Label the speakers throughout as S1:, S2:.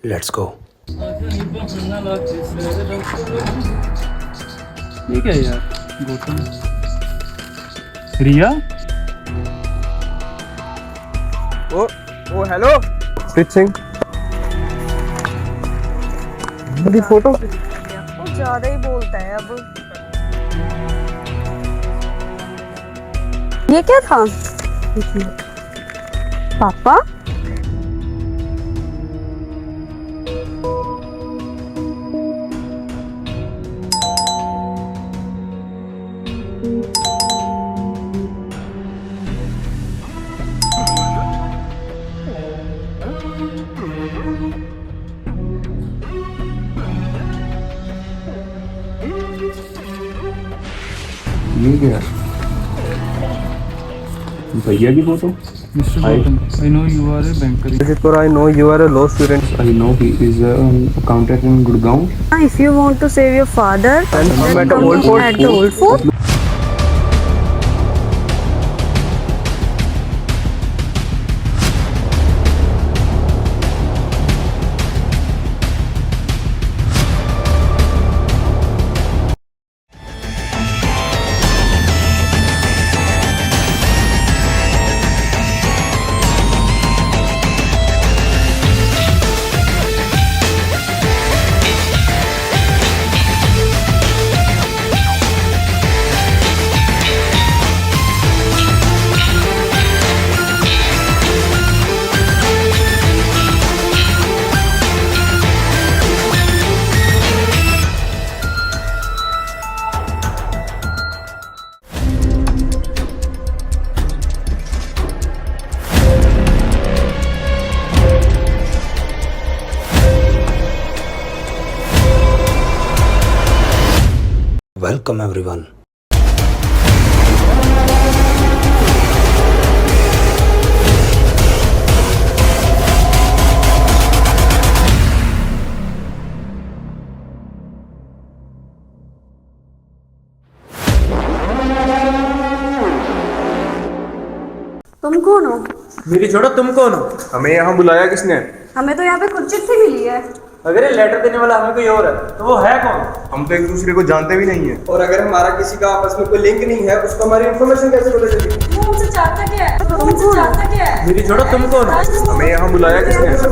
S1: Let's go.
S2: ये क्या है यार? गौतम, रिया,
S3: ओ हेलो प्रीत सिंह। मेरी फोटो
S4: वो ज्यादा ही बोलता है अब। ये क्या था? पापा
S3: ये क्या भैया की photo?
S2: Mr. Gautam, I know you are a banker.
S3: I know you are a law student. I know he is an accountant in Gurgaon.
S4: if you want to save your father,
S3: And come at the
S4: come
S3: Old Fort.
S4: at the Old Fort.
S1: Welcome everyone.
S4: तुम कौन हो?
S5: मेरी छोड़ो, तुम कौन हो?
S3: हमें यहाँ बुलाया किसने?
S4: हमें तो यहाँ पे कुछ चिट्ठी मिली है।
S5: अगर ये लेटर देने वाला हमें कोई और है तो वो है कौन?
S3: हम तो एक दूसरे को जानते भी नहीं है।
S6: और अगर हमारा किसी का आपस में कोई लिंक नहीं है उसको हमारी इन्फॉर्मेशन कैसे पता चलेगी?
S4: वो हमसे चाहता क्या है? तुम हमसे चाहता क्या है?
S5: मेरी छोड़ो, तुम कौन हो?
S3: हमें यहाँ बुलाया किसने? दूसरे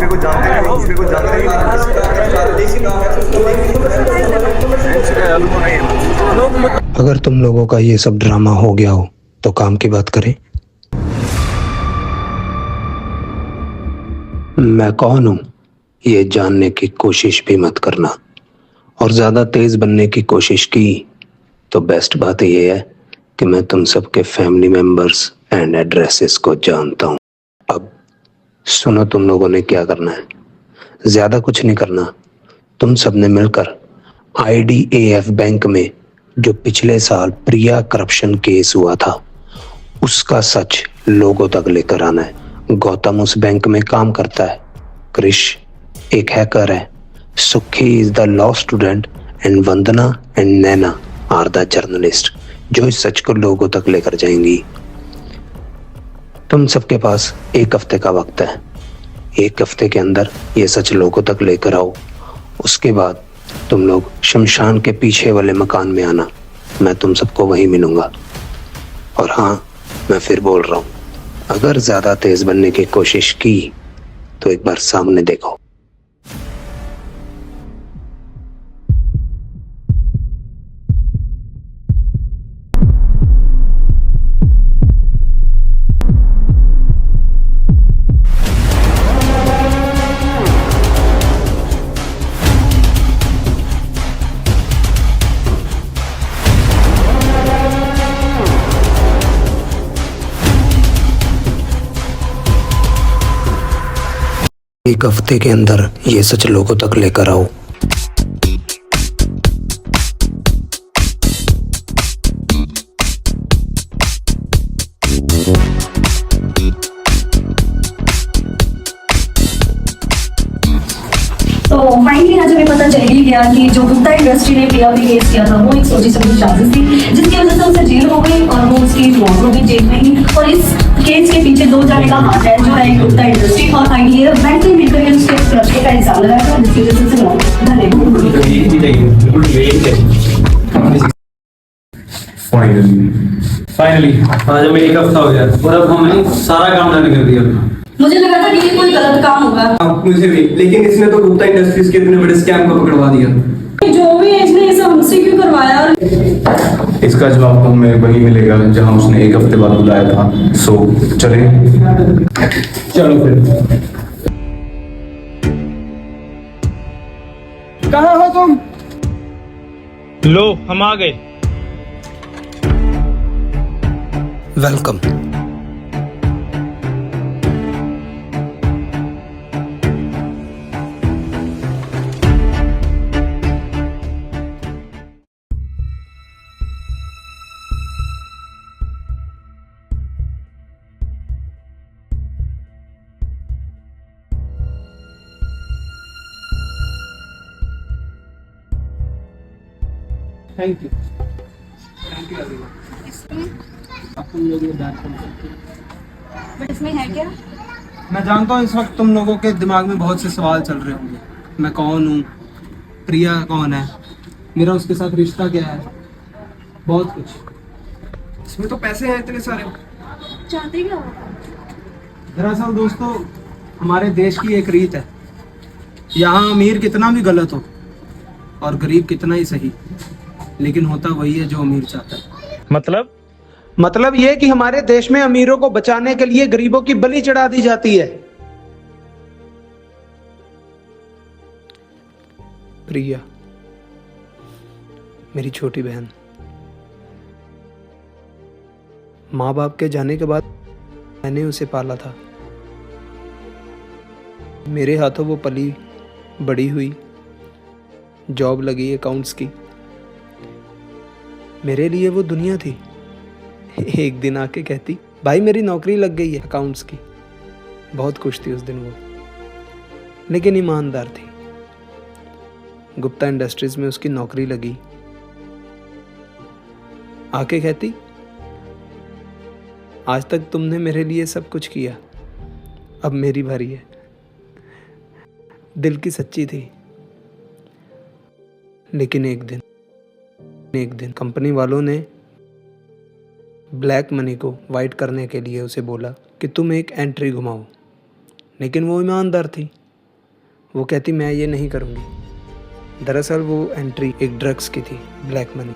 S3: को जानते हैं, दूसरे को जानते ही नहीं।
S1: अगर तुम लोगों का ये सब ड्रामा हो गया हो तो काम की बात करें। मैं कौन हूं ये जानने की कोशिश भी मत करना, और ज्यादा तेज बनने की कोशिश की तो बेस्ट बात ये है कि मैं तुम सबके फैमिली मेंबर्स एंड एड्रेसेस को जानता हूं। अब सुनो, तुम लोगों ने क्या करना है। ज्यादा कुछ नहीं करना। तुम सबने मिलकर IDAF बैंक में जो पिछले साल प्रिया करप्शन केस हुआ था उसका सच लोगों तक लेकर आना है। गौतम उस बैंक में काम करता है, क्रिश एक हैकर है, Sukhi is the law student and Vandana and Naina are the journalist जो इस सच को लोगों तक लेकर जाएंगी। तुम सबके पास एक हफ्ते का वक्त है। एक हफ्ते के अंदर ये सच लोगों तक लेकर आओ। उसके बाद तुम लोग शमशान के पीछे वाले मकान में आना, मैं तुम सबको वहीं मिलूंगा। और हाँ, मैं फिर बोल रहा हूँ, अगर ज्यादा तेज बनने की कोशिश की तो एक बार सामने देखो। एक हफ्ते के अंदर ये सच लोगों तक लेकर आओ।
S7: तो फाइनली आज हमें पता चल ही गया कि जो गुप्ता इंडस्ट्री ने प्रिया पे केस किया था वो एक सोची समझी चार्जेस थी, जिसकी वजह से उसे जेल हो गई और वो उसकी मौत हो गई जेल में ही। और इस केस के पीछे 2 जने का हाथ है, जो है एक गुप्ता इंडस्ट्री और IDF बैंक में मिलकर ये उसके प्रश्न का एग्जाम लगाया था, जिसकी वजह से धन्यवाद।
S8: फाइनली आज हमें 1 हफ्ता हो गया और अब हमने सारा काम डन कर दिया अपना।
S7: मुझे लगा था कि ये कोई गलत काम होगा।
S3: मुझे भी, लेकिन इसने तो गुप्ता इंडस्ट्रीज के इतने बड़े स्कैम को पकड़वा दिया।
S7: जो भी है इसने ये सब हमसे क्यों करवाया?
S8: इसका जवाब तो हमें वही मिलेगा जहां उसने 1 हफ्ते बाद बुलाया था। सो चले, चलो फिर।
S5: कहाँ हो तुम?
S9: लो हम आ गए।
S1: वेलकम।
S2: Thank you everyone. अब तुम लोग ये डांस कर सकते हो।
S4: बट इसमें है क्या?
S2: मैं जानता हूँ इस वक्त तुम लोगों के दिमाग में बहुत से सवाल चल रहे होंगे। मैं कौन हूँ, प्रिया कौन है, मेरा उसके साथ रिश्ता क्या है, बहुत कुछ।
S3: इसमें तो पैसे हैं इतने सारे।
S4: चाहते क्या हो?
S2: दरअसल दोस्तों, हमारे देश की एक रीत है, यहाँ अमीर कितना भी गलत हो और गरीब कितना ही सही, लेकिन होता वही है जो अमीर चाहता है।
S5: मतलब ये कि हमारे देश में अमीरों को बचाने के लिए गरीबों की बलि चढ़ा दी जाती है।
S1: प्रिया मेरी छोटी बहन, माँ बाप के जाने के बाद मैंने उसे पाला था। मेरे हाथों वो पली बड़ी हुई, जॉब लगी अकाउंट्स की। मेरे लिए वो दुनिया थी। एक दिन आके कहती, भाई मेरी नौकरी लग गई है अकाउंट्स की। बहुत खुश थी उस दिन वो, लेकिन ईमानदार थी। गुप्ता इंडस्ट्रीज में उसकी नौकरी लगी। आके कहती, आज तक तुमने मेरे लिए सब कुछ किया, अब मेरी बारी है। दिल की सच्ची थी। लेकिन एक दिन कंपनी वालों ने ब्लैक मनी को वाइट करने के लिए उसे बोला कि तुम एक एंट्री घुमाओ, लेकिन वो ईमानदार थी। वो कहती मैं ये नहीं करूँगी। दरअसल वो एंट्री एक ड्रग्स की थी, ब्लैक मनी।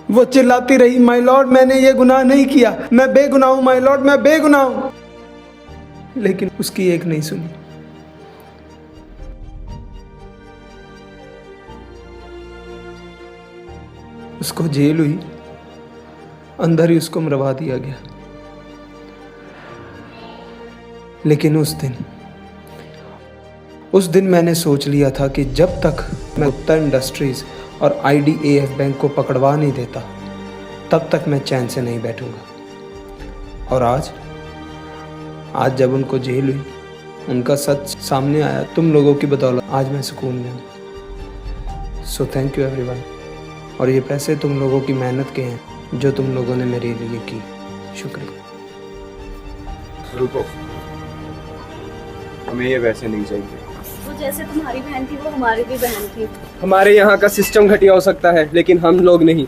S5: वो चिल्लाती रही, माय लॉर्ड मैंने ये गुनाह नहीं किया, मैं बेगुनाह हूं माय लॉर्ड, मैं बेगुनाह हूं।
S1: लेकिन उसकी एक नहीं सुनी। उसको जेल हुई, अंदर ही उसको मरवा दिया गया। लेकिन उस दिन मैंने सोच लिया था कि जब तक मैं गुप्ता इंडस्ट्रीज और IDAF बैंक को पकड़वा नहीं देता, तब तक मैं चैन से नहीं बैठूंगा। और आज जब उनको जेल हुई, उनका सच सामने आया, तुम लोगों की बदौलत आज मैं सुकून में हूँ। So thank you everyone. और ये पैसे तुम लोगों की मेहनत के हैं जो तुम लोगों ने मेरे लिए की। शुक्रिया।
S3: रुको, हमें ये वैसे नहीं चाहिए।
S4: वो जैसे तुम्हारी बहन थी वो हमारी भी बहन थी।
S3: हमारे यहाँ का सिस्टम घटिया हो सकता है, लेकिन हम लोग नहीं।